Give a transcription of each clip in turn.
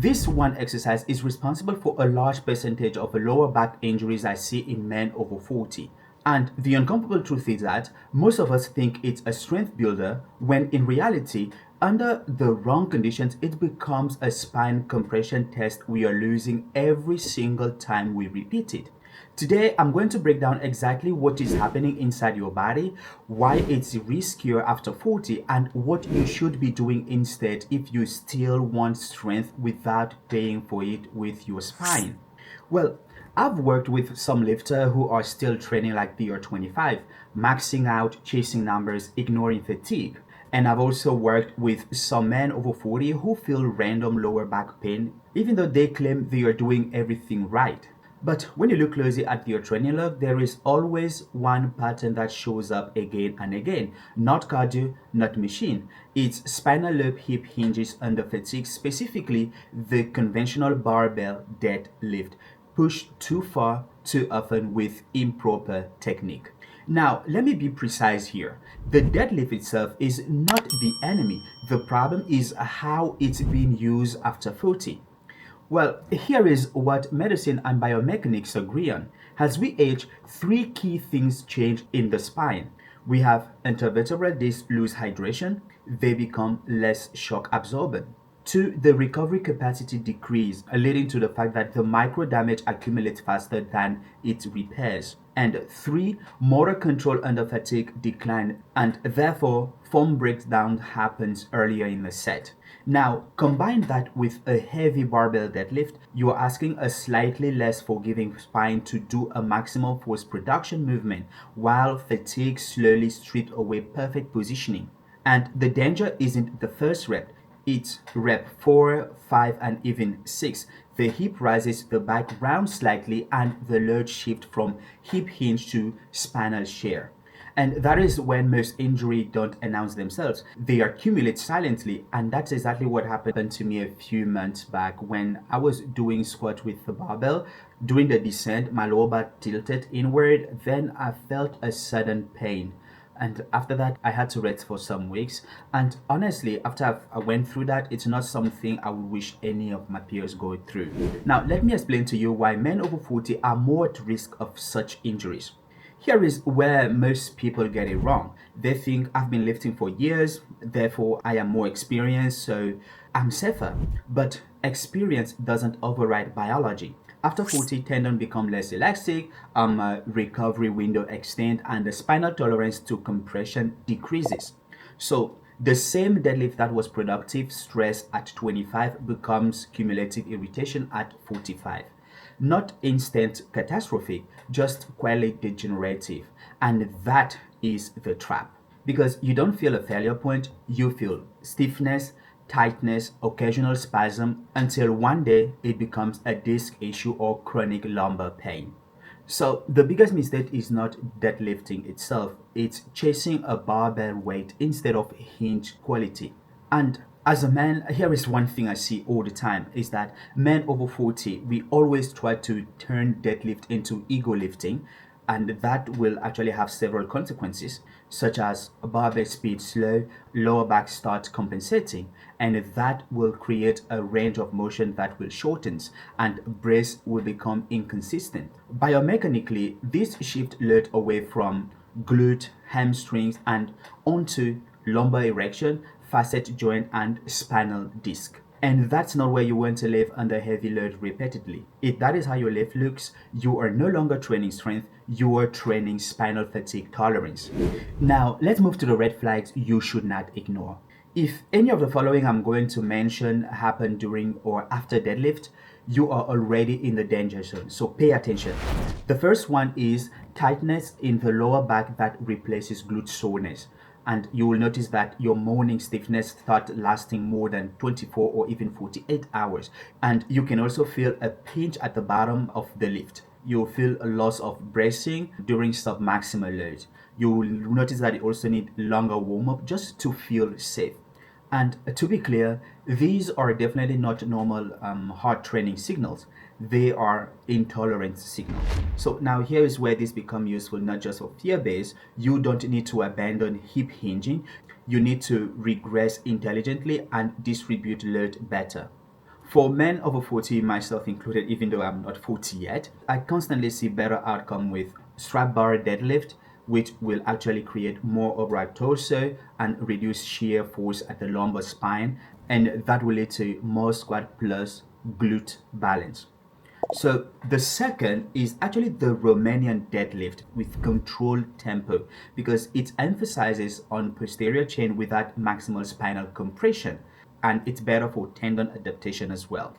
This one exercise is responsible for a large percentage of the lower back injuries I see in men over 40. And the uncomfortable truth is that most of us think it's a strength builder when in reality, under the wrong conditions, it becomes a spine compression test we are losing every single time we repeat it. Today, I'm going to break down exactly what is happening inside your body, why it's riskier after 40, and what you should be doing instead if you still want strength without paying for it with your spine. Well, I've worked with some lifters who are still training like they are 25, maxing out, chasing numbers, ignoring fatigue. And I've also worked with some men over 40 who feel random lower back pain, even though they claim they are doing everything right. But when you look closely at your training log, there is always one pattern that shows up again and again. Not cardio, not machine. It's spinal loop hip hinges under fatigue, specifically the conventional barbell deadlift. Pushed too far, too often with improper technique. Now, let me be precise here. The deadlift itself is not the enemy. The problem is how it's being used after 40. Well, here is what medicine and biomechanics agree on. As we age, three key things change in the spine. We have intervertebral discs lose hydration, they become less shock absorbent. Two, the recovery capacity decrease, leading to the fact that the micro damage accumulates faster than it repairs. And three, motor control under fatigue decline, and therefore form breakdown happens earlier in the set. Now, combine that with a heavy barbell deadlift, you are asking a slightly less forgiving spine to do a maximum force production movement while fatigue slowly strips away perfect positioning. And the danger isn't the first rep, it's rep 4, 5, and even 6. The hip rises, the back rounds slightly, and the load shifts from hip hinge to spinal shear. And that is when most injuries don't announce themselves. They accumulate silently, and that's exactly what happened to me a few months back when I was doing squat with the barbell. During the descent, my lower back tilted inward, then I felt a sudden pain. And after that, I had to rest for some weeks. And honestly, after I went through that, it's not something I would wish any of my peers go through. Now, let me explain to you why men over 40 are more at risk of such injuries. Here is where most people get it wrong. They think I've been lifting for years, therefore I am more experienced, so I'm safer. But experience doesn't override biology. After 40, tendon become less elastic, recovery window extend, and the spinal tolerance to compression decreases. So the same deadlift that was productive stress at 25 becomes cumulative irritation at 45. Not instant catastrophic, just quietly degenerative. And that is the trap. Because you don't feel a failure point, you feel stiffness, tightness, occasional spasm, until one day it becomes a disc issue or chronic lumbar pain. So the biggest mistake is not deadlifting itself, it's chasing a barbell weight instead of hinge quality. And as a man, here is one thing I see all the time is that men over 40, we always try to turn deadlift into ego lifting, and that will actually have several consequences, such as barbell speed slow, lower back starts compensating, and that will create a range of motion that will shorten, and brace will become inconsistent. Biomechanically, this shift load away from glute, hamstrings, and onto lumbar erection, facet joint, and spinal disc. And that's not where you want to live under heavy load repeatedly. If that is how your life looks, you are no longer training strength, you are training spinal fatigue tolerance. Now, let's move to the red flags you should not ignore. If any of the following I'm going to mention happen during or after deadlift, you are already in the danger zone, so pay attention. The first one is tightness in the lower back that replaces glute soreness. And you will notice that your morning stiffness starts lasting more than 24 or even 48 hours. And you can also feel a pinch at the bottom of the lift. You'll feel a loss of bracing during sub-maximal loads. You will notice that you also need longer warm-up just to feel safe. And to be clear, these are definitely not normal hard training signals. They are intolerance signals. So now here is where this becomes useful, not just for fear base. You don't need to abandon hip hinging. You need to regress intelligently and distribute load better. For men over 40, myself included, even though I'm not 40 yet, I constantly see better outcome with strap bar deadlift, which will actually create more upright torso and reduce shear force at the lumbar spine, and that will lead to more squat plus glute balance. So the second is actually the Romanian deadlift with controlled tempo because it emphasizes on posterior chain without maximal spinal compression, and it's better for tendon adaptation as well.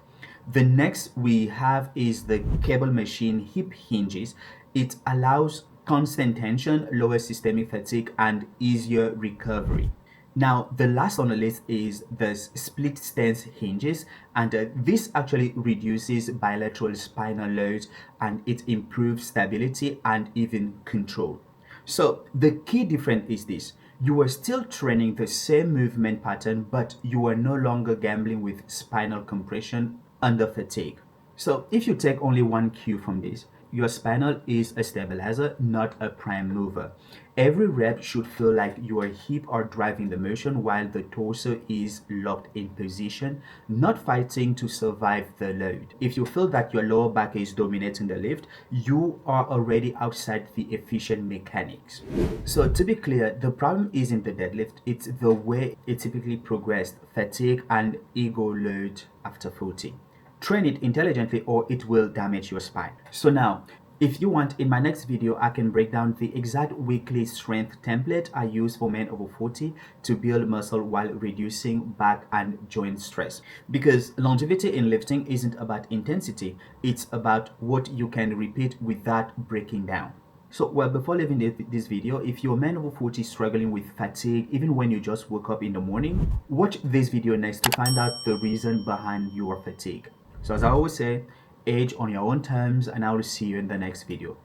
The next we have is the cable machine hip hinges. It allows constant tension, lower systemic fatigue, and easier recovery. Now, the last on the list is the split stance hinges, and this actually reduces bilateral spinal load and it improves stability and even control. So, the key difference is this: you are still training the same movement pattern, but you are no longer gambling with spinal compression under fatigue. So if you take only one cue from this, your spinal is a stabilizer, not a prime mover. Every rep should feel like your hip are driving the motion while the torso is locked in position, not fighting to survive the load. If you feel that your lower back is dominating the lift, you are already outside the efficient mechanics. So to be clear, the problem isn't the deadlift, it's the way it typically progressed, fatigue and ego load after 40. Train it intelligently or it will damage your spine. So now, if you want, in my next video, I can break down the exact weekly strength template I use for men over 40 to build muscle while reducing back and joint stress. Because longevity in lifting isn't about intensity, it's about what you can repeat without breaking down. So, well, before leaving this video, if you're a man over 40 struggling with fatigue, even when you just woke up in the morning, watch this video next to find out the reason behind your fatigue. So as I always say, age on your own terms, and I will see you in the next video.